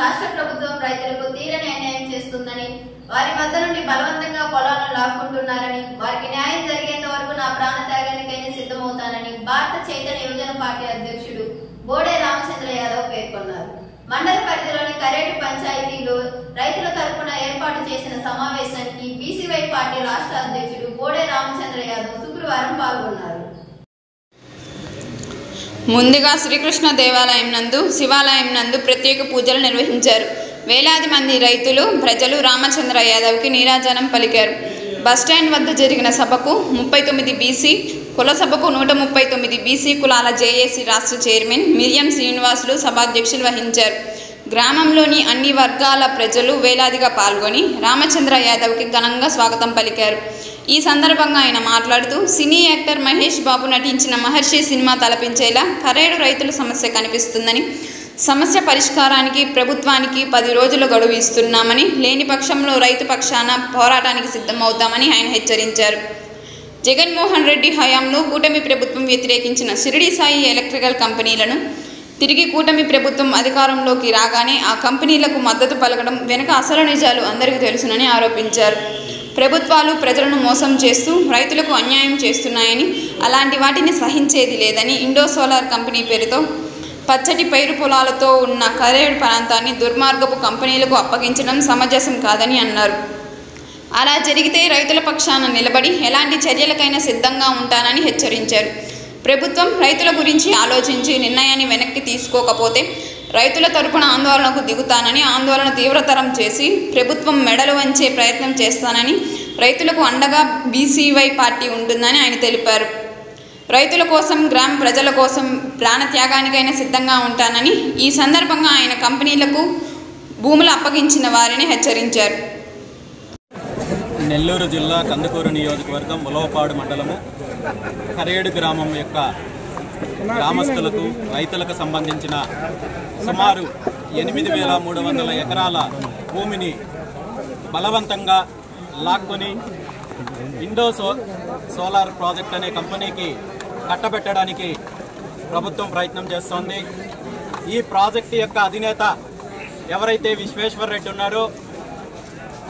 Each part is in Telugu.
రాష్ట్ర ప్రభుత్వం రైతులకు తీరని అన్యాయం చేస్తుందని, వారి వద్ద నుండి బలవంతంగా పొలాలను లాక్కుంటున్నారని, వారికి న్యాయం జరిగేంత వరకు నా ప్రాణ త్యాగానికైనా సిద్ధమవుతానని భారత చైతన్య యువజన పార్టీ అధ్యక్షుడు బోడే రామచంద్ర యాదవ్ పేర్కొన్నారు. మండల పరిధిలోని కరేటు పంచాయతీలో రైతుల తరపున ఏర్పాటు చేసిన సమావేశానికి బీసీవై పార్టీ రాష్ట్ర అధ్యక్షుడు బోడే రామచంద్ర యాదవ్ శుక్రవారం పాల్గొన్నారు. ముందుగా శ్రీకృష్ణ దేవాలయం నందు శివాలయం నందు ప్రత్యేక పూజలు నిర్వహించారు. వేలాది మంది రైతులు ప్రజలు రామచంద్ర యాదవ్కి నీరాజనం పలికారు. బస్టాండ్ వద్ద జరిగిన సభకు 39 బీసీ కుల సభకు 139 బీసీ కులాల జేఏసీ రాష్ట్ర చైర్మన్ మిరియం శ్రీనివాసులు సభాధ్యక్షులు వహించారు. గ్రామంలోని అన్ని వర్గాల ప్రజలు వేలాదిగా పాల్గొని రామచంద్ర యాదవ్కి ఘనంగా స్వాగతం పలికారు. ఈ సందర్భంగా ఆయన మాట్లాడుతూ సినీ యాక్టర్ మహేష్ బాబు నటించిన మహర్షి సినిమా తలపించేలా కరేడు రైతుల సమస్య కనిపిస్తుందని, సమస్య పరిష్కారానికి ప్రభుత్వానికి 10 రోజుల గడువు ఇస్తున్నామని, లేని పక్షంలో రైతు పక్షాన పోరాటానికి సిద్ధమవుతామని ఆయన హెచ్చరించారు. జగన్మోహన్ రెడ్డి హయాంలో కూటమి ప్రభుత్వం వ్యతిరేకించిన షిరిడి సాయి ఎలక్ట్రికల్ కంపెనీలను తిరిగి కూటమి ప్రభుత్వం అధికారంలోకి రాగానే ఆ కంపెనీలకు మద్దతు పలకడం వెనుక అసలు నిజాలు అందరికీ తెలుసునని ఆరోపించారు. ప్రభుత్వాలు ప్రజలను మోసం చేస్తూ రైతులకు అన్యాయం చేస్తున్నాయని, అలాంటి వాటిని సహించేది లేదని, ఇండో సోలార్ కంపెనీ పేరుతో పచ్చటి పైరు పొలాలతో ఉన్న కరేడు ప్రాంతాన్ని దుర్మార్గపు కంపెనీలకు అప్పగించడం సమంజసం కాదని అన్నారు. అలా జరిగితే రైతుల పక్షాన నిలబడి ఎలాంటి చర్యలకైనా సిద్ధంగా ఉంటానని హెచ్చరించారు. ప్రభుత్వం రైతుల గురించి ఆలోచించి నిర్ణయాన్ని వెనక్కి తీసుకోకపోతే రైతుల తరపున ఆందోళనకు దిగుతానని, ఆందోళన తీవ్రతరం చేసి ప్రభుత్వం మెడలు వంచే ప్రయత్నం చేస్తానని, రైతులకు అండగా బీసీవై పార్టీ ఉంటుందని ఆయన తెలిపారు. రైతుల కోసం, గ్రామ ప్రజల కోసం ప్రాణత్యాగానికైనా సిద్ధంగా ఉంటానని, ఈ సందర్భంగా ఆయన కంపెనీలకు భూములు అప్పగించిన వారిని హెచ్చరించారు. నెల్లూరు జిల్లా కందుకూరు నియోజకవర్గం ఉలవపాడు మండలము కరేడు గ్రామం యొక్క గ్రామస్తులకు, రైతులకు సంబంధించిన సుమారు 8,300 ఎకరాల భూమిని బలవంతంగా లాక్కొని ఇండో సోలార్ ప్రాజెక్ట్ అనే కంపెనీకి కట్టబెట్టడానికి ప్రభుత్వం ప్రయత్నం చేస్తోంది. ఈ ప్రాజెక్టు యొక్క అధినేత ఎవరైతే విశ్వేశ్వర్ రెడ్డి ఉన్నారో,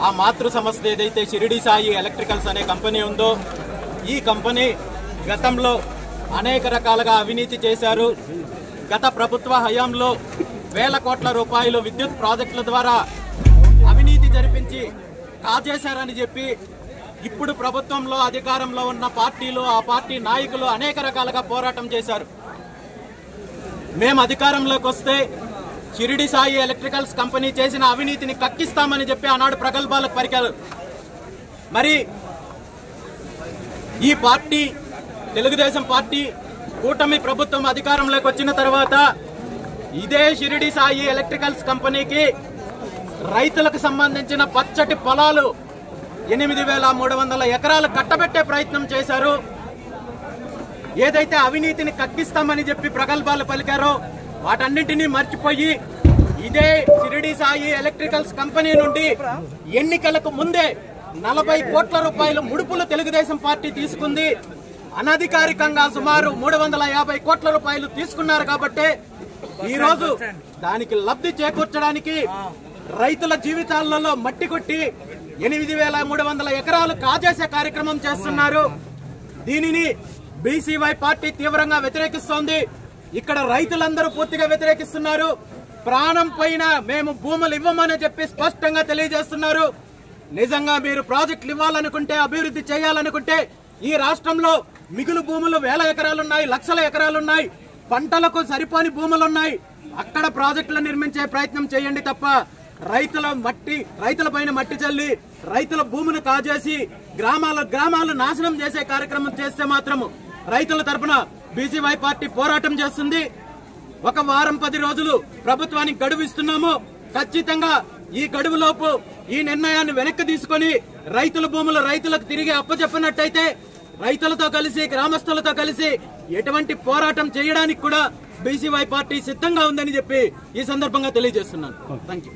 ఆ మాతృ సంస్థ ఏదైతే షిరిడి సాయి ఎలక్ట్రికల్స్ అనే కంపెనీ ఉందో, ఈ కంపెనీ గతంలో అనేక రకాలుగా అవినీతి చేశారు. గత ప్రభుత్వ హయాంలో వేల కోట్ల రూపాయలు విద్యుత్ ప్రాజెక్టుల ద్వారా అవినీతి జరిపించి కాజేశారని చెప్పి ఇప్పుడు ప్రభుత్వంలో అధికారంలో ఉన్న పార్టీలు, ఆ పార్టీ నాయకులు అనేక రకాలుగా పోరాటం చేశారు. మేము అధికారంలోకి వస్తే షిరిడి సాయి ఎలక్ట్రికల్స్ కంపెనీ చేసిన అవినీతిని కక్కిస్తామని చెప్పి ఆనాడు ప్రగల్భాలకు పలికారు. మరి ఈ పార్టీ, తెలుగుదేశం పార్టీ కూటమి ప్రభుత్వం అధికారంలోకి వచ్చిన తర్వాత ఇదే షిరిడి సాయి ఎలక్ట్రికల్స్ కంపెనీకి రైతులకు సంబంధించిన పచ్చటి పొలాలు 8,300 ఎకరాలు కట్టబెట్టే ప్రయత్నం చేశారు. ఏదైతే అవినీతిని కక్కిస్తామని చెప్పి ప్రగల్భాలు పలికారో వాటన్నింటినీ మర్చిపోయి ఇదే షిరిడి సాయి ఎలక్ట్రికల్స్ కంపెనీ నుండి ఎన్నికలకు ముందే 40 కోట్ల రూపాయలు ముడుపులు తెలుగుదేశం పార్టీ తీసుకుంది. అనధికారికంగా సుమారు 350 కోట్ల రూపాయలు తీసుకున్నారు. కాబట్టి ఈ రోజు దానికి లబ్ధి చేకూర్చడానికి రైతుల జీవితాలలో మట్టి కొట్టి 8,300 ఎకరాలు కాజేసే కార్యక్రమం చేస్తున్నారు. దీనిని బీసీవై పార్టీ తీవ్రంగా వ్యతిరేకిస్తోంది. ఇక్కడ రైతులందరూ పూర్తిగా వ్యతిరేకిస్తున్నారు. ప్రాణం పైన మేము భూములు ఇవ్వమని చెప్పి స్పష్టంగా తెలియజేస్తున్నారు. నిజంగా మీరు ప్రాజెక్టులు ఇవ్వాలనుకుంటే, అభివృద్ధి చేయాలనుకుంటే ఈ రాష్ట్రంలో మిగులు భూములు వేల ఎకరాలున్నాయి, లక్షల ఎకరాలున్నాయి, పంటలకు సరిపోని భూములున్నాయి. అక్కడ ప్రాజెక్టులు నిర్మించే ప్రయత్నం చేయండి తప్ప రైతుల పైన మట్టి చల్లి రైతుల భూమిని కాజేసి గ్రామాలు నాశనం చేసే కార్యక్రమం చేస్తే మాత్రం రైతుల తరపున బీసీవై పార్టీ పోరాటం చేస్తుంది. 1 వారం 10 రోజులు ప్రభుత్వానికి గడువు ఇస్తున్నాము. ఖచ్చితంగా ఈ గడువులోపు ఈ నిర్ణయాన్ని వెనక్కి తీసుకొని రైతుల భూములు రైతులకు తిరిగి అప్పచెప్పినట్టయితే రైతులతో కలిసి, గ్రామస్తులతో కలిసి ఎటువంటి పోరాటం చేయడానికి కూడా బీసీవై పార్టీ సిద్ధంగా ఉందని చెప్పి ఈ సందర్భంగా తెలియజేస్తున్నాను. థాంక్యూ.